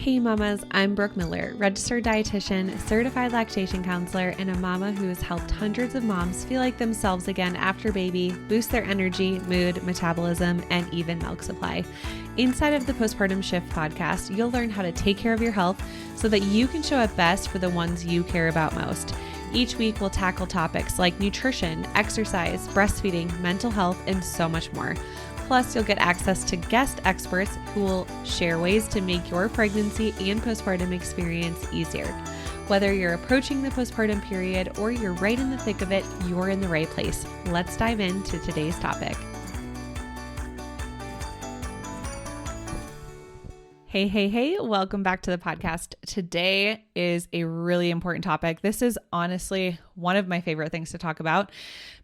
Hey mamas, I'm Brooke Miller, registered dietitian, certified lactation counselor, and a mama who has helped hundreds of moms feel like themselves again after baby, boost their energy, mood, metabolism, and even milk supply. Inside of the Postpartum Shift podcast, you'll learn how to take care of your health so that you can show up best for the ones you care about most. Each week, we'll tackle topics like nutrition, exercise, breastfeeding, mental health, and so much more. Plus, you'll get access to guest experts who will share ways to make your pregnancy and postpartum experience easier. Whether you're approaching the postpartum period or you're right in the thick of it, you're in the right place. Let's dive into today's topic. Hey, welcome back to the podcast. Today is a really important topic. This is honestly one of my favorite things to talk about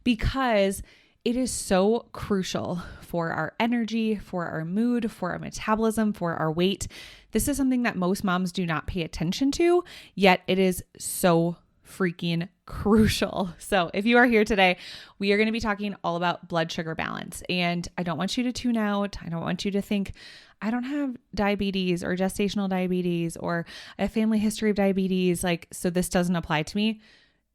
because it is so crucial for our energy, for our mood, for our metabolism, for our weight. This is something that most moms do not pay attention to, yet it is so freaking crucial. So if you are here today, we are going to be talking all about blood sugar balance. And I don't want you to tune out. I don't want you to think, I don't have diabetes or gestational diabetes or a family history of diabetes, so this doesn't apply to me.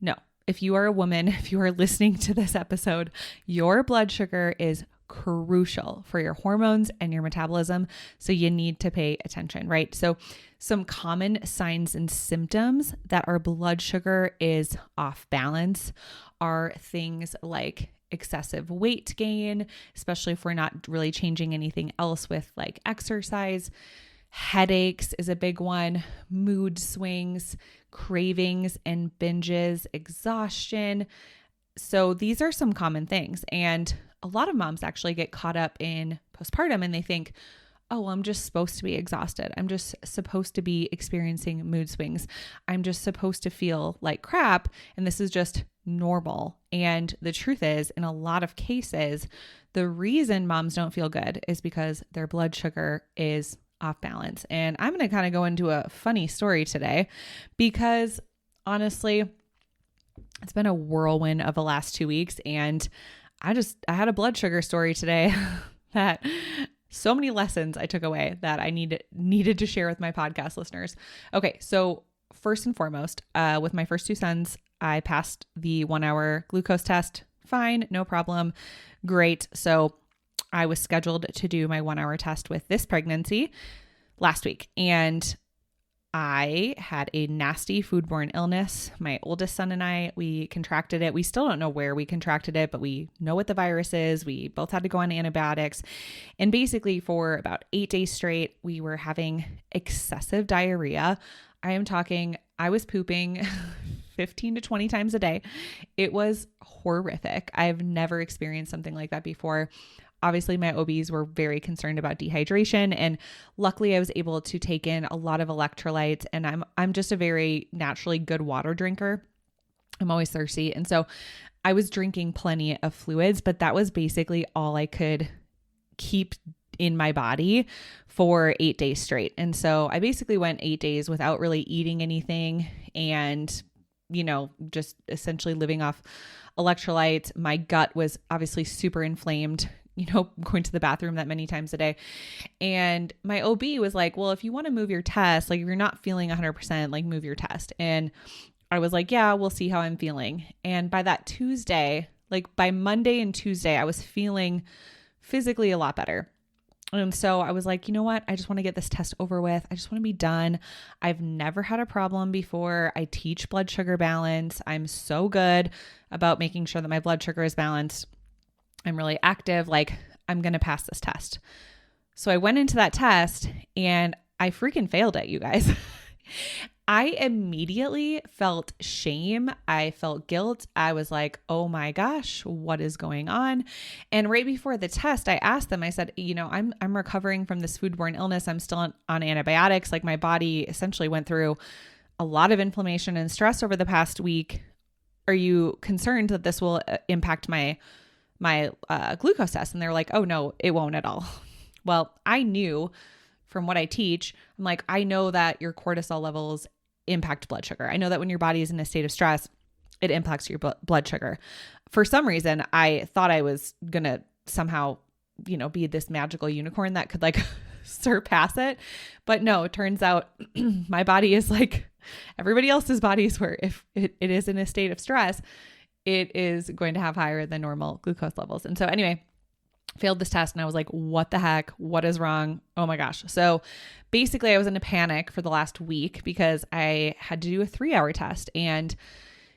No. If you are a woman, if you are listening to this episode, your blood sugar is crucial for your hormones and your metabolism. So you need to pay attention, right? So some common signs and symptoms that our blood sugar is off balance are things like excessive weight gain, especially if we're not really changing anything else with like exercise. Headaches is a big one, mood swings, cravings and binges, exhaustion. So these are some common things. And a lot of moms actually get caught up in postpartum and they think, oh, I'm just supposed to be exhausted. I'm just supposed to be experiencing mood swings. I'm just supposed to feel like crap. And this is just normal. And the truth is, in a lot of cases, the reason moms don't feel good is because their blood sugar is off balance. And I'm going to kind of go into a funny story today because honestly, it's been a whirlwind of the last 2 weeks. And I had a blood sugar story today that so many lessons I took away that I needed to share with my podcast listeners. Okay. So first and foremost, with my first two sons, I passed the 1 hour glucose test. Fine. No problem. Great. So I was scheduled to do my 1 hour test with this pregnancy last week, and I had a nasty foodborne illness. My oldest son and I, we contracted it. We still don't know where we contracted it, but we know what the virus is. We both had to go on antibiotics. And basically for about 8 days straight, we were having excessive diarrhea. I am talking, I was pooping 15 to 20 times a day. It was horrific. I've never experienced something like that before. Obviously, my OBs were very concerned about dehydration, and luckily I was able to take in a lot of electrolytes, and I'm just a very naturally good water drinker. I'm always thirsty. And so I was drinking plenty of fluids, but that was basically all I could keep in my body for 8 days straight. And so I basically went 8 days without really eating anything and, just essentially living off electrolytes. My gut was obviously super inflamed, going to the bathroom that many times a day. And my OB was like, well, if you want to move your test, if you're not feeling 100%, move your test. And I was like, yeah, we'll see how I'm feeling. And by that Tuesday, by Monday and Tuesday, I was feeling physically a lot better. And so I was like, you know what? I just want to get this test over with. I just want to be done. I've never had a problem before. I teach blood sugar balance. I'm so good about making sure that my blood sugar is balanced. I'm really active. I'm going to pass this test. So I went into that test and I freaking failed it, you guys. I immediately felt shame. I felt guilt. I was like, oh my gosh, what is going on? And right before the test, I asked them, I said, I'm recovering from this foodborne illness. I'm still on antibiotics. My body essentially went through a lot of inflammation and stress over the past week. Are you concerned that this will impact my glucose test? And they're like, oh no, it won't at all. Well, I knew from what I teach, I know that your cortisol levels impact blood sugar. I know that when your body is in a state of stress, it impacts your blood sugar. For some reason, I thought I was going to somehow, be this magical unicorn that could surpass it. But no, it turns out my body is like everybody else's bodies, where if it is in a state of stress, it is going to have higher than normal glucose levels. And so anyway, failed this test and I was like, what the heck? What is wrong? Oh my gosh. So basically I was in a panic for the last week because I had to do a 3-hour test. And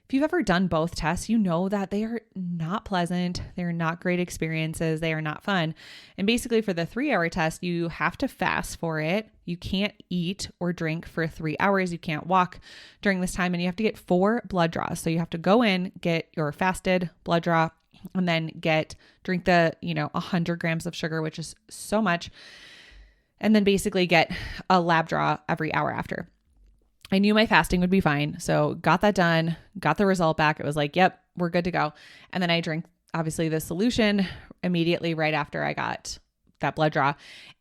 if you've ever done both tests, you know that they are not pleasant. They're not great experiences. They are not fun. And basically for the 3-hour test, you have to fast for it. You can't eat or drink for 3 hours. You can't walk during this time, and you have to get 4 blood draws. So you have to go in, get your fasted blood draw, and then drink the, 100 grams of sugar, which is so much. And then basically get a lab draw every hour after. I knew my fasting would be fine. So got that done, got the result back. It was like, yep, we're good to go. And then I drank obviously the solution immediately right after I got that blood draw.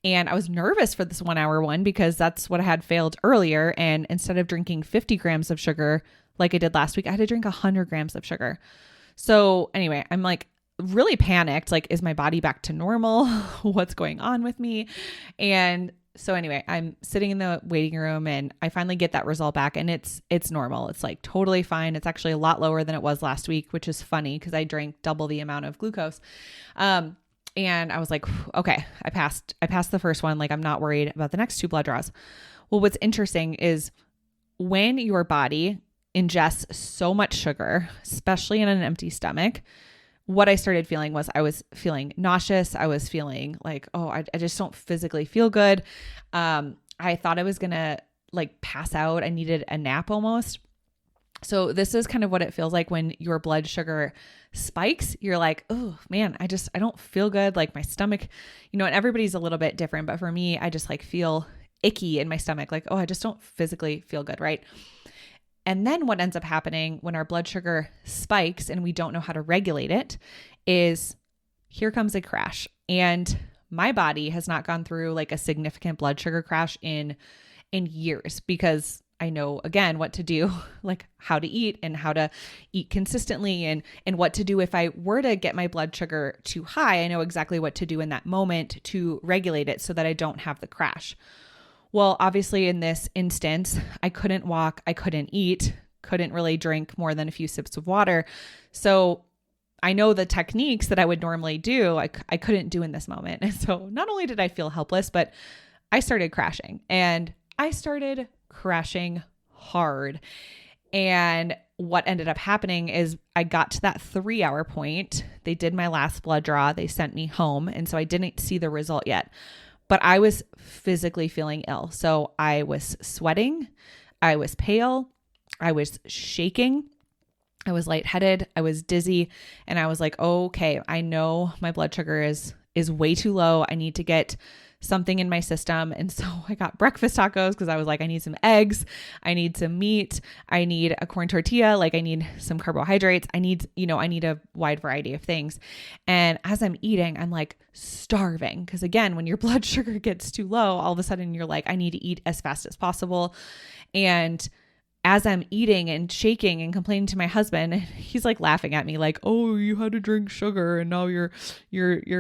And I was nervous for this 1-hour one because that's what I had failed earlier. And instead of drinking 50 grams of sugar like I did last week, I had to drink 100 grams of sugar. So anyway, I'm like really panicked. Like, is my body back to normal? What's going on with me? And so anyway, I'm sitting in the waiting room and I finally get that result back, and it's normal. It's like totally fine. It's actually a lot lower than it was last week, which is funny because I drank double the amount of glucose. And I was like, okay, I passed the first one. Like, I'm not worried about the next 2 blood draws. Well, what's interesting is when your body ingests so much sugar, especially in an empty stomach, what I started feeling was I was feeling nauseous. I was feeling like, oh, I just don't physically feel good. I thought I was going to like pass out. I needed a nap almost. So this is kind of what it feels like when your blood sugar spikes. You're like, oh man, I don't feel good. Like my stomach, and everybody's a little bit different, but for me, I just like feel icky in my stomach. Like, oh, I just don't physically feel good. Right. And then what ends up happening when our blood sugar spikes and we don't know how to regulate it is here comes a crash. And my body has not gone through like a significant blood sugar crash in years because I know, again, what to do, like how to eat and how to eat consistently and what to do if I were to get my blood sugar too high. I know exactly what to do in that moment to regulate it so that I don't have the crash. Well, obviously in this instance, I couldn't walk, I couldn't eat, couldn't really drink more than a few sips of water. So I know the techniques that I would normally do, I couldn't do in this moment. And so not only did I feel helpless, but I started crashing, and I started crashing hard. And what ended up happening is I got to that 3-hour point. They did my last blood draw. They sent me home. And so I didn't see the result yet. But I was physically feeling ill. So I was sweating, I was pale, I was shaking, I was lightheaded, I was dizzy, and I was like, okay, I know my blood sugar is way too low. I need to get something in my system. And so I got breakfast tacos because I was like, I need some eggs, I need some meat, I need a corn tortilla, like I need some carbohydrates. I need a wide variety of things. And as I'm eating, I'm like starving. Because again, when your blood sugar gets too low, all of a sudden you're like, I need to eat as fast as possible. And as I'm eating and shaking and complaining to my husband, he's like laughing at me like, oh, you had to drink sugar and now you're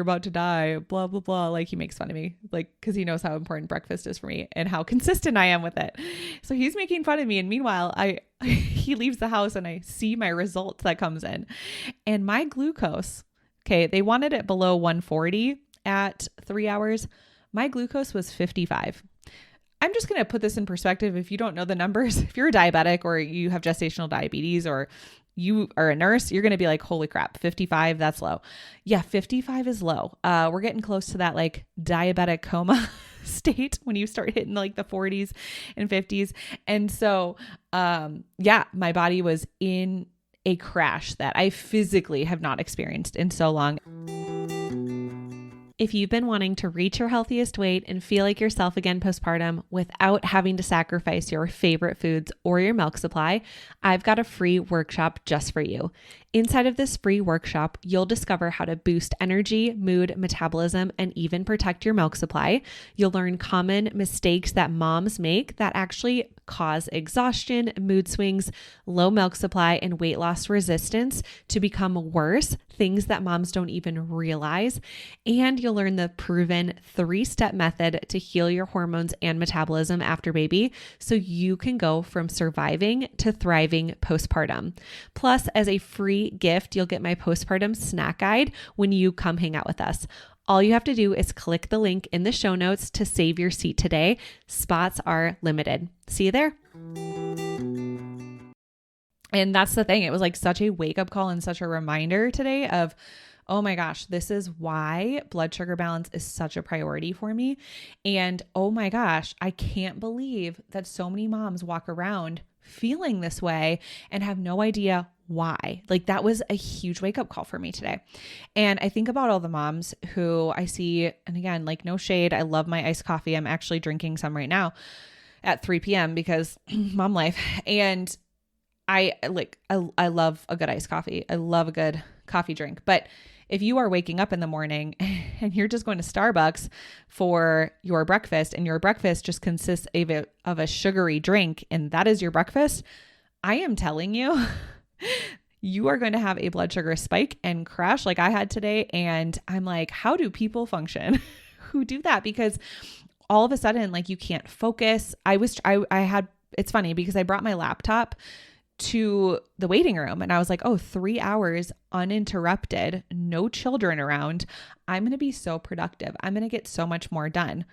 about to die, blah, blah, blah. Like he makes fun of me, like, cause he knows how important breakfast is for me and how consistent I am with it. So he's making fun of me. And meanwhile, he leaves the house and I see my results that comes in, and my glucose, okay, they wanted it below 140 at 3 hours. My glucose was 55. I'm just going to put this in perspective. If you don't know the numbers, if you're a diabetic or you have gestational diabetes or you are a nurse, you're going to be like, holy crap, 55, that's low. Yeah, 55 is low. We're getting close to that like diabetic coma state when you start hitting like the 40s and 50s. And so, my body was in a crash that I physically have not experienced in so long. If you've been wanting to reach your healthiest weight and feel like yourself again postpartum without having to sacrifice your favorite foods or your milk supply, I've got a free workshop just for you. Inside of this free workshop, you'll discover how to boost energy, mood, metabolism, and even protect your milk supply. You'll learn common mistakes that moms make that actually cause exhaustion, mood swings, low milk supply, and weight loss resistance to become worse, things that moms don't even realize. And you'll learn the proven 3-step method to heal your hormones and metabolism after baby, so you can go from surviving to thriving postpartum. Plus, as a free gift, you'll get my postpartum snack guide when you come hang out with us. All you have to do is click the link in the show notes to save your seat today. Spots are limited. See you there. And that's the thing. It was like such a wake-up call and such a reminder today of, oh my gosh, this is why blood sugar balance is such a priority for me. And oh my gosh, I can't believe that so many moms walk around feeling this way and have no idea why. Like, that was a huge wake-up call for me today. And I think about all the moms who I see, and again, like, no shade, I love my iced coffee. I'm actually drinking some right now at 3 p.m. because mom life. And I love a good iced coffee. I love a good coffee drink. But if you are waking up in the morning and you're just going to Starbucks for your breakfast, and your breakfast just consists of a sugary drink, and that is your breakfast, I am telling you, you are going to have a blood sugar spike and crash like I had today. And I'm like, how do people function who do that? Because all of a sudden, like, you can't focus. It's funny because I brought my laptop to the waiting room and I was like, oh, 3 hours uninterrupted, no children around. I'm going to be so productive. I'm going to get so much more done.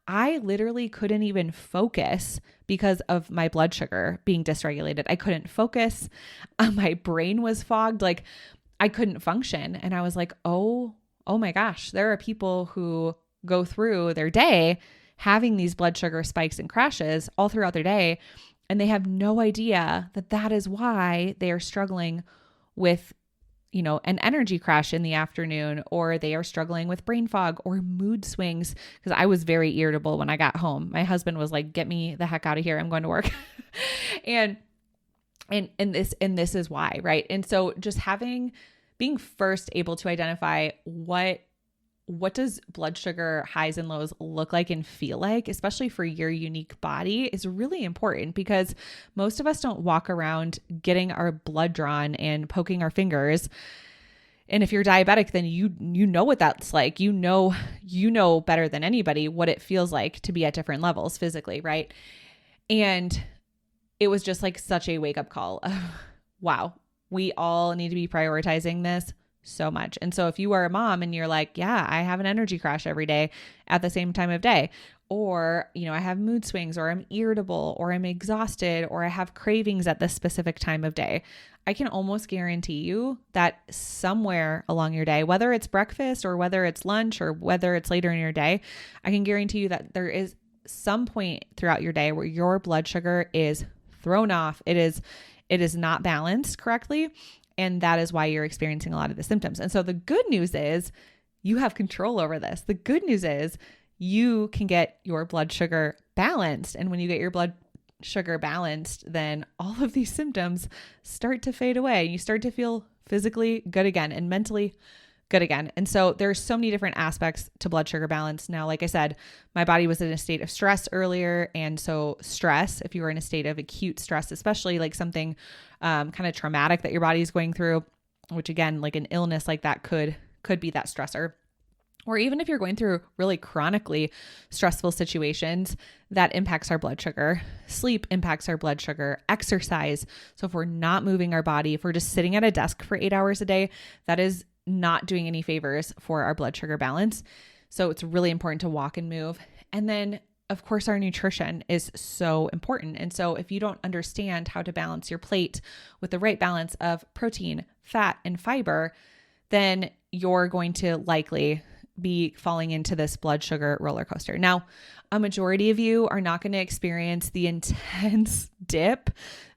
I literally couldn't even focus because of my blood sugar being dysregulated. I couldn't focus. My brain was fogged. Like, I couldn't function. And I was like, oh my gosh, there are people who go through their day having these blood sugar spikes and crashes all throughout their day. And they have no idea that that is why they are struggling with, an energy crash in the afternoon, or they are struggling with brain fog or mood swings. Because I was very irritable when I got home. My husband was like, get me the heck out of here. I'm going to work. and this is why, right? And so just being first able to identify what does blood sugar highs and lows look like and feel like, especially for your unique body, is really important, because most of us don't walk around getting our blood drawn and poking our fingers. And if you're diabetic, then you know what that's like. You know better than anybody what it feels like to be at different levels physically, right? And it was just like such a wake-up call of, wow, we all need to be prioritizing this so much. And so if you are a mom and you're like, yeah, I have an energy crash every day at the same time of day, or, I have mood swings, or I'm irritable, or I'm exhausted, or I have cravings at this specific time of day, I can almost guarantee you that somewhere along your day, whether it's breakfast or whether it's lunch or whether it's later in your day, I can guarantee you that there is some point throughout your day where your blood sugar is thrown off. It is not balanced correctly. And that is why you're experiencing a lot of the symptoms. And so the good news is you have control over this. The good news is you can get your blood sugar balanced. And when you get your blood sugar balanced, then all of these symptoms start to fade away. You start to feel physically good again and mentally good again. And so there's so many different aspects to blood sugar balance. Now, like I said, my body was in a state of stress earlier. And so stress, if you were in a state of acute stress, especially like something kind of traumatic that your body is going through, which again, like an illness like that could be that stressor. Or even if you're going through really chronically stressful situations, that impacts our blood sugar. Sleep impacts our blood sugar. Exercise. So if we're not moving our body, if we're just sitting at a desk for 8 hours a day, that is not doing any favors for our blood sugar balance. So it's really important to walk and move. And then, of course, our nutrition is so important. And so if you don't understand how to balance your plate with the right balance of protein, fat, and fiber, then you're going to likely be falling into this blood sugar roller coaster. Now, a majority of you are not going to experience the intense dip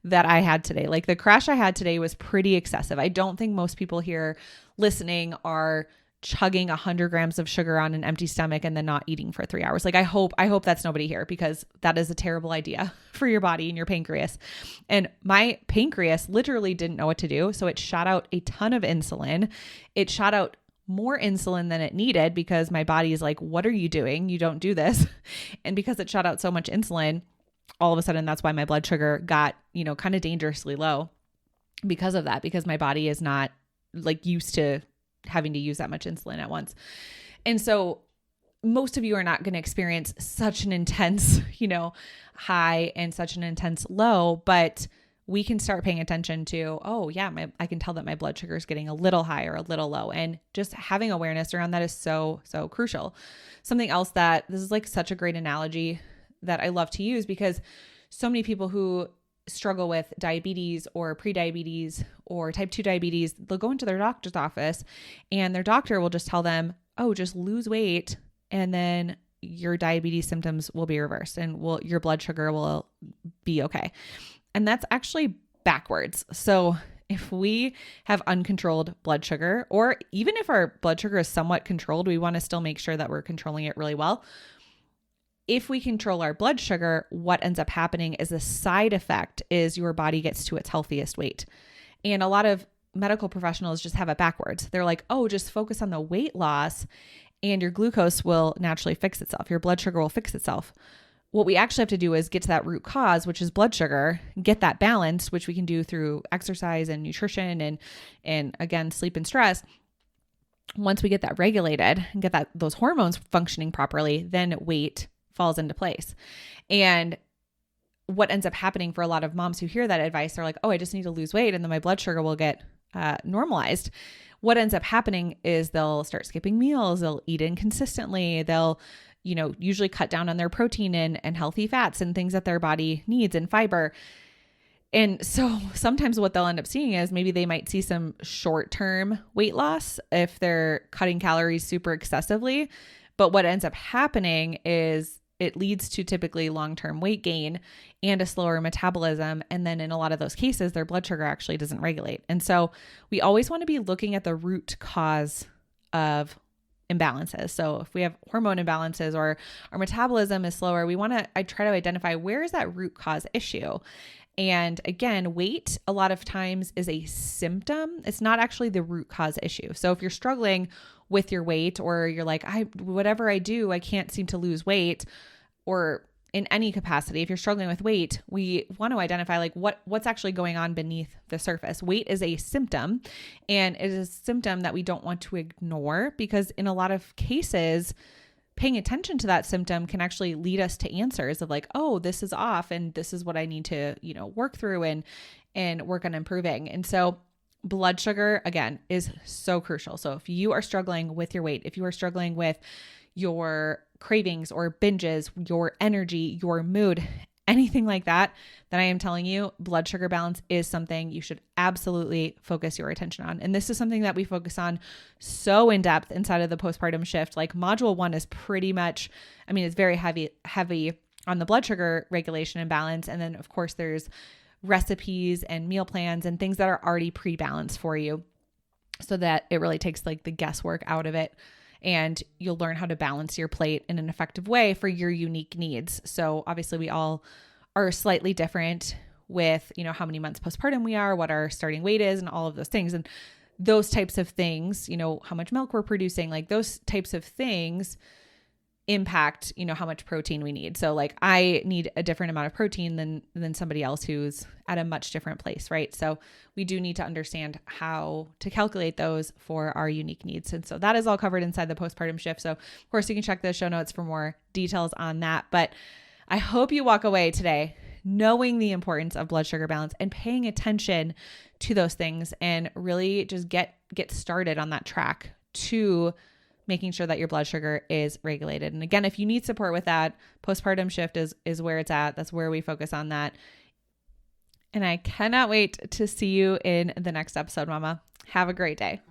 that I had today. Like, the crash I had today was pretty excessive. I don't think most people here listening are, chugging 100 grams of sugar on an empty stomach and then not eating for 3 hours. Like I hope that's nobody here, because that is a terrible idea for your body and your pancreas. And my pancreas literally didn't know what to do. So it shot out a ton of insulin. It shot out more insulin than it needed because my body is like, what are you doing? You don't do this. And because it shot out so much insulin, all of a sudden that's why my blood sugar got, kind of dangerously low because of that, because my body is not like used to having to use that much insulin at once. And so most of you are not going to experience such an intense, high and such an intense low, but we can start paying attention to, oh yeah, I can tell that my blood sugar is getting a little high or a little low. And just having awareness around that is so, so crucial. Something else that this is like such a great analogy that I love to use, because so many people who struggle with diabetes or prediabetes or type 2 diabetes, they'll go into their doctor's office and their doctor will just tell them, oh, just lose weight and then your diabetes symptoms will be reversed and your blood sugar will be okay. And that's actually backwards. So if we have uncontrolled blood sugar, or even if our blood sugar is somewhat controlled, we want to still make sure that we're controlling it really well. If we control our blood sugar, what ends up happening is a side effect is your body gets to its healthiest weight. And a lot of medical professionals just have it backwards. They're like, oh, just focus on the weight loss and your glucose will naturally fix itself. Your blood sugar will fix itself. What we actually have to do is get to that root cause, which is blood sugar, get that balance, which we can do through exercise and nutrition and again, sleep and stress. Once we get that regulated and get those hormones functioning properly, then weight falls into place. And what ends up happening for a lot of moms who hear that advice, they're like, oh, I just need to lose weight and then my blood sugar will get normalized. What ends up happening is they'll start skipping meals. They'll eat inconsistently. They'll, usually cut down on their protein and healthy fats and things that their body needs and fiber. And so sometimes what they'll end up seeing is maybe they might see some short-term weight loss if they're cutting calories super excessively. But what ends up happening is it leads to typically long-term weight gain and a slower metabolism. And then in a lot of those cases, their blood sugar actually doesn't regulate. And so we always want to be looking at the root cause of imbalances. So if we have hormone imbalances or our metabolism is slower, I try to identify where is that root cause issue. And again, weight a lot of times is a symptom. It's not actually the root cause issue. So if you're struggling with your weight, or you're like, whatever I do, I can't seem to lose weight, or in any capacity, if you're struggling with weight, we want to identify like what's actually going on beneath the surface. Weight is a symptom, and it is a symptom that we don't want to ignore, because in a lot of cases, paying attention to that symptom can actually lead us to answers of like, oh, this is off and this is what I need to, work through and work on improving. And so blood sugar, again, is so crucial. So if you are struggling with your weight, if you are struggling with your cravings or binges, your energy, your mood, anything like that, then I am telling you, blood sugar balance is something you should absolutely focus your attention on. And this is something that we focus on so in depth inside of the postpartum shift. Like module 1 is pretty much, it's very heavy on the blood sugar regulation and balance. And then of course there's recipes and meal plans and things that are already pre-balanced for you, so that it really takes like the guesswork out of it. And you'll learn how to balance your plate in an effective way for your unique needs. So obviously we all are slightly different with, how many months postpartum we are, what our starting weight is, and all of those things. And those types of things, how much milk we're producing, like those types of things impact, how much protein we need. So like I need a different amount of protein than somebody else who's at a much different place, right? So we do need to understand how to calculate those for our unique needs. And so that is all covered inside the postpartum shift. So of course you can check the show notes for more details on that. But I hope you walk away today knowing the importance of blood sugar balance and paying attention to those things, and really just get started on that track to making sure that your blood sugar is regulated. And again, if you need support with that, postpartum shift is where it's at. That's where we focus on that. And I cannot wait to see you in the next episode, Mama. Have a great day.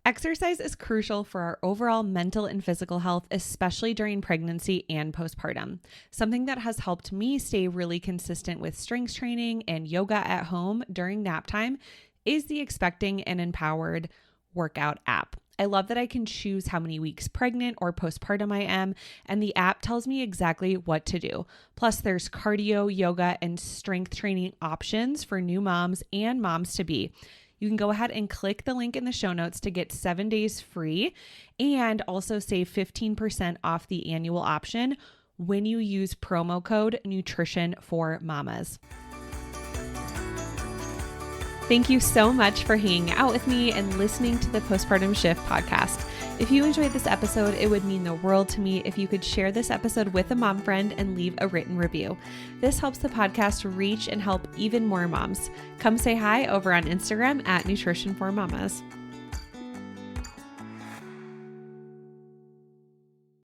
Exercise is crucial for our overall mental and physical health, especially during pregnancy and postpartum. Something that has helped me stay really consistent with strength training and yoga at home during nap time is the Expecting and Empowered workout app. I love that I can choose how many weeks pregnant or postpartum I am, and the app tells me exactly what to do. Plus, there's cardio, yoga, and strength training options for new moms and moms to be. You can go ahead and click the link in the show notes to get 7 days free and also save 15% off the annual option when you use promo code Nutrition for Mamas. Thank you so much for hanging out with me and listening to the Postpartum Shift podcast. If you enjoyed this episode, it would mean the world to me if you could share this episode with a mom friend and leave a written review. This helps the podcast reach and help even more moms. Come say hi over on Instagram at Nutrition for Mamas.